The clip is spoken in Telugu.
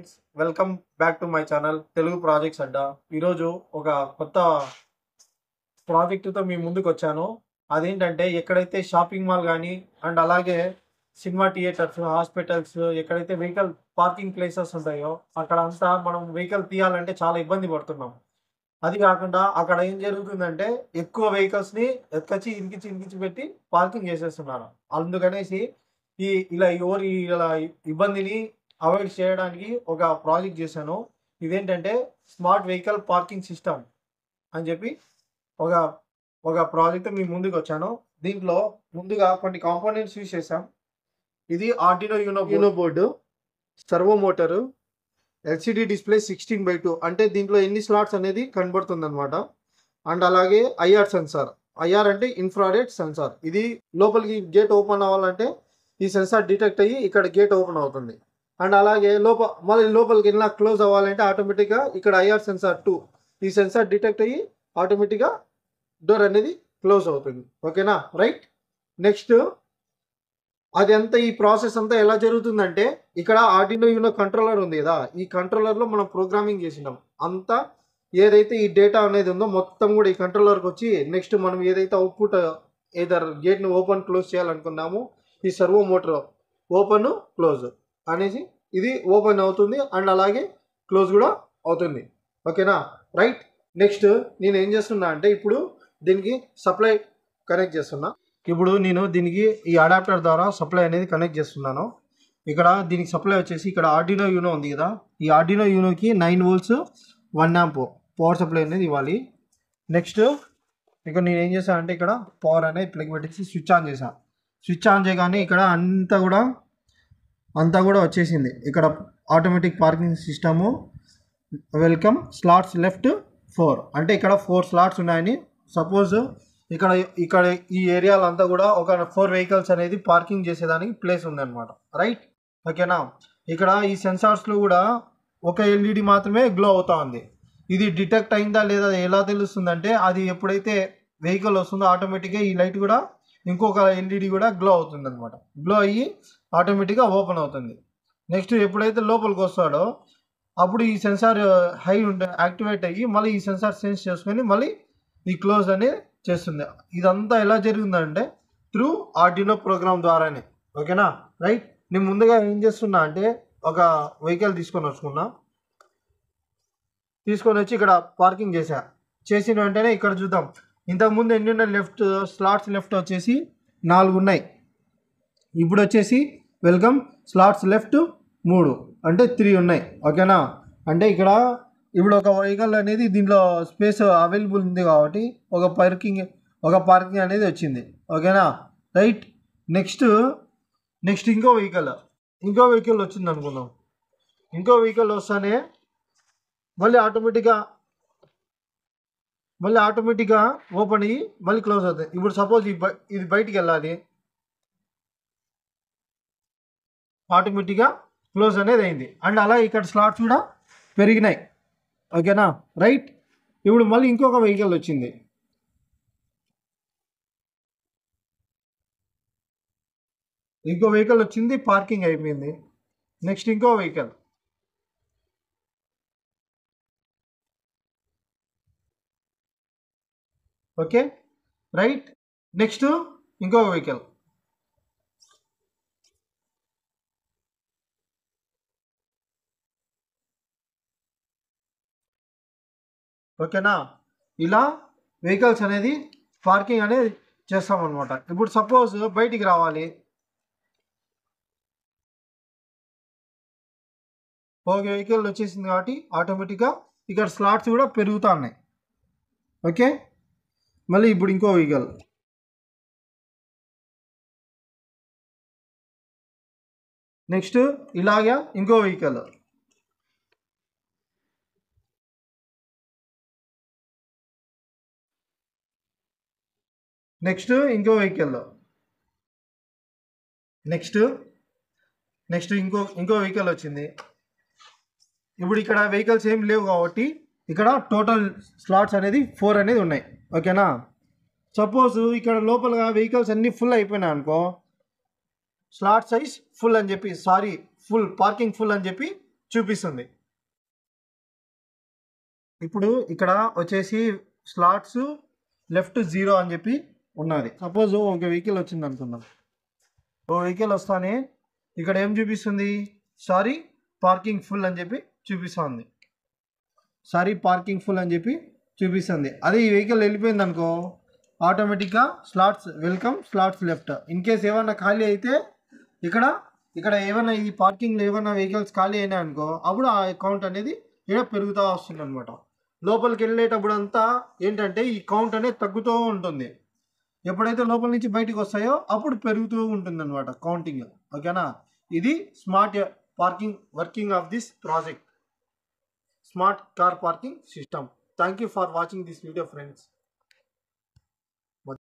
Friends, welcome back to my channel Telugu projects Adda. ఈరోజు ఒక కొత్త ప్రాజెక్టుతో మీ ముందుకు వచ్చాను. అదేంటంటే ఎక్కడైతే షాపింగ్ మాల్ కానీ అండ్ అలాగే సినిమా థియేటర్స్, హాస్పిటల్స్, ఎక్కడైతే వెహికల్ పార్కింగ్ ప్లేసెస్ ఉంటాయో అక్కడ అంతా మనం వెహికల్ తీయాలంటే చాలా ఇబ్బంది పడుతున్నాం. అది కాకుండా అక్కడ ఏం జరుగుతుందంటే ఎక్కువ వెహికల్స్ని ఎత్తుకొచ్చి ఇరికించి పెట్టి పార్కింగ్ చేసేస్తున్నారు. అందుకనేసి ఇలా ఇబ్బందిని అవాయిడ్ చేయడానికి ఒక ప్రాజెక్ట్ చేశాను. ఇదేంటంటే స్మార్ట్ వెహికల్ పార్కింగ్ సిస్టమ్ అని చెప్పి ఒక ఒక ప్రాజెక్ట్ మీ ముందుకు వచ్చాను. దీంట్లో ముందుగా కొన్ని కాంపోనెంట్స్ యూజ్ చేసాం. ఇది Arduino Uno board, servo motor, LCD display 16:2 అంటే దీంట్లో ఎన్ని స్లాట్స్ అనేది కనబడుతుంది అనమాట. అండ్ అలాగే ఐఆర్ సెన్సార్. ఐఆర్ అంటే ఇన్ఫ్రారెడ్ సెన్సార్. ఇది లోపలికి గేట్ ఓపెన్ అవ్వాలంటే ఈ సెన్సార్ డిటెక్ట్ అయ్యి ఇక్కడ గేట్ ఓపెన్ అవుతుంది. అండ్ అలాగే మళ్ళీ లోపలికి వెళ్ళినా క్లోజ్ అవ్వాలంటే ఆటోమేటిక్గా ఇక్కడ ఐఆర్ సెన్సార్ 2 ఈ సెన్సార్ డిటెక్ట్ అయ్యి ఆటోమేటిక్గా డోర్ అనేది క్లోజ్ అవుతుంది. ఓకేనా, రైట్. నెక్స్ట్ ఈ ప్రాసెస్ అంతా ఎలా జరుగుతుందంటే ఇక్కడ ఆర్డినో యూనో కంట్రోలర్ ఉంది కదా, ఈ కంట్రోలర్లో మనం ప్రోగ్రామింగ్ చేసినాం. అంతా ఏదైతే ఈ డేటా అనేది ఉందో మొత్తం కూడా ఈ కంట్రోలర్కి వచ్చి నెక్స్ట్ మనం ఏదైతే అవుట్పుట్ ఏదర్ గేట్ని ఓపెన్ క్లోజ్ చేయాలనుకున్నామో ఈ సర్వో మోటార్ ఓపెన్ క్లోజ్ అనేసి ఇది ఓపెన్ అవుతుంది అండ్ అలాగే క్లోజ్ కూడా అవుతుంది. ఓకేనా, రైట్. నెక్స్ట్ నేను ఏం చేస్తున్నా అంటే ఇప్పుడు దీనికి సప్లై కనెక్ట్ చేస్తున్నా. ఇప్పుడు నేను దీనికి ఈ అడాప్టర్ ద్వారా సప్లై అనేది కనెక్ట్ చేస్తున్నాను. ఇక్కడ దీనికి సప్లై వచ్చేసి ఇక్కడ ఆర్డినో యూనో ఉంది కదా, ఈ ఆర్డినో యూనోకి 9 volts 1 amp పవర్ సప్లై అనేది ఇవ్వాలి. నెక్స్ట్ ఇక్కడ నేను ఏం చేశాను అంటే ఇక్కడ పవర్ అనేది ప్లగ్ పెట్టేసి స్విచ్ ఆన్ చేశాను. స్విచ్ ఆన్ చేయగానే ఇక్కడ అంతా కూడా వచ్చేసింది. ఇక్కడ automatic parking system, welcome, slots left 4 అంటే ఇక్కడ 4 స్లాట్స్ ఉన్నాయని. సపోజ్ ఇక్కడ ఈ ఏరియాలో అంతా కూడా ఒక 4 వెహికల్స్ అనేది పార్కింగ్ చేసేదానికి ప్లేస్ ఉందన్నమాట, రైట్. ఓకేనా, ఇక్కడ ఈ సెన్సార్స్లో కూడా ఒక ఎల్ఈడి మాత్రమే గ్లో అవుతా ఉంది. ఇది డిటెక్ట్ అయిందా లేదా ఎలా తెలుస్తుందంటే అది ఎప్పుడైతే వెహికల్ వస్తుందో ఆటోమేటిక్గా ఈ లైట్ కూడా ఇంకొక ఎల్ఈడి కూడా గ్లో అవుతుంది అనమాట. గ్లో అయ్యి ఆటోమేటిక్గా ఓపెన్ అవుతుంది. నెక్స్ట్ ఎప్పుడైతే లోపలికి వస్తాడో అప్పుడు ఈ సెన్సార్ యాక్టివేట్ అయ్యి మళ్ళీ ఈ సెన్సార్ సెన్స్ చేసుకొని మళ్ళీ ఈ క్లోజ్ అనేది చేస్తుంది. ఇదంతా ఎలా జరిగిందంటే త్రూ ఆర్డినో ప్రోగ్రామ్ ద్వారానే. ఓకేనా, రైట్. నేను ముందుగా ఏం చేస్తున్నా అంటే ఒక వెహికల్ తీసుకొని వచ్చి ఇక్కడ పార్కింగ్ చేసిన వెంటనే ఇక్కడ చూద్దాం. ఇంతకుముందు ఎన్ని ఉన్నాయి, స్లాట్స్ లెఫ్ట్ వచ్చేసి 4 ఉన్నాయి. ఇప్పుడు వచ్చేసి వెల్కమ్ స్లాట్స్ లెఫ్ట్ 3 అంటే 3 ఉన్నాయి. ఓకేనా, అంటే ఇక్కడ ఇప్పుడు ఒక వెహికల్ అనేది దీంట్లో స్పేస్ అవైలబుల్ ఉంది కాబట్టి ఒక పార్కింగ్ అనేది వచ్చింది. ఓకేనా, రైట్. నెక్స్ట్ ఇంకో వెహికల్ వచ్చింది అనుకుందాం. ఇంకో వెహికల్ వస్తానే మళ్ళీ ఆటోమేటిక్గా ఓపెన్ అయ్యి మళ్ళీ క్లోజ్ అవుతుంది. ఇప్పుడు సపోజ్ ఇది బయటికి వెళ్ళాలి, ఆటోమేటిక్గా క్లోజ్ అనేది అయింది. అండ్ అలా ఇక్కడ స్లాట్స్ కూడా పెరిగినాయి. ఓకేనా, రైట్. ఇప్పుడు మళ్ళీ ఇంకొక వెహికల్ వచ్చింది. పార్కింగ్ అయిపోయింది. నెక్స్ట్ ఇంకో వెహికల్. Okay, right. నెక్స్ట్ ఇంకో వెహికల్. ఓకేనా, ఇలా వెహికల్స్ అనేది పార్కింగ్ అనేది చేస్తామన్నమాట. ఇప్పుడు సపోజ్ బయటికి రావాలి, ఒక వెహికల్ వచ్చేసింది కాబట్టి ఆటోమేటిక్గా ఇక్కడ స్లాట్స్ కూడా పెరుగుతూ ఉన్నాయి. ఓకే, మళ్ళీ ఇప్పుడు ఇంకో వెహికల్. నెక్స్ట్ ఇలాగా ఇంకో వెహికల్. నెక్స్ట్ ఇంకో వెహికల్. నెక్స్ట్ ఇంకో వెహికల్ వచ్చింది. ఇప్పుడు ఇక్కడ వెహికల్స్ ఏం లేవు కాబట్టి ఇక్కడ టోటల్ స్లాట్స్ అనేది 4 అనేది ఉన్నాయి. ఓకేనా, సపోజ్ ఇక్కడ లోపల వెహికల్స్ అన్నీ ఫుల్ అయిపోయినాయి అనుకో, స్లాట్ సైజ్ ఫుల్ అని చెప్పి, ఫుల్ పార్కింగ్ ఫుల్ అని చెప్పి చూపిస్తుంది. ఇప్పుడు ఇక్కడ వచ్చేసి స్లాట్స్ లెఫ్ట్ 0 అని చెప్పి ఉన్నది. సపోజ్ ఒక వెహికల్ వచ్చింది అనుకుందాం. ఓ వెహికల్ వస్తానే ఇక్కడ ఏం చూపిస్తుంది, సారీ పార్కింగ్ ఫుల్ అని చెప్పి చూపిస్తుంది. సారీ పార్కింగ్ ఫుల్ అని చెప్పి చూపిస్తుంది. అదే ఈ వెహికల్ వెళ్ళిపోయింది అనుకో, ఆటోమేటిక్గా slots welcome slots left. In case ఏమన్నా ఖాళీ అయితే ఇక్కడ ఏమైనా ఈ పార్కింగ్లో ఏమైనా వెహికల్స్ ఖాళీ అయినాయి అనుకో, అప్పుడు ఆ అకౌంట్ అనేది ఇక్కడ పెరుగుతూ వస్తుంది అనమాట. లోపలికి వెళ్ళేటప్పుడు అంతా ఏంటంటే ఈ కౌంట్ అనేది తగ్గుతూ ఉంటుంది. ఎప్పుడైతే లోపల నుంచి బయటికి వస్తాయో అప్పుడు పెరుగుతూ ఉంటుంది అనమాట కౌంటింగ్. ఓకేనా, ఇది smart parking working of this project, smart car parking system. Thank you for watching this video friends.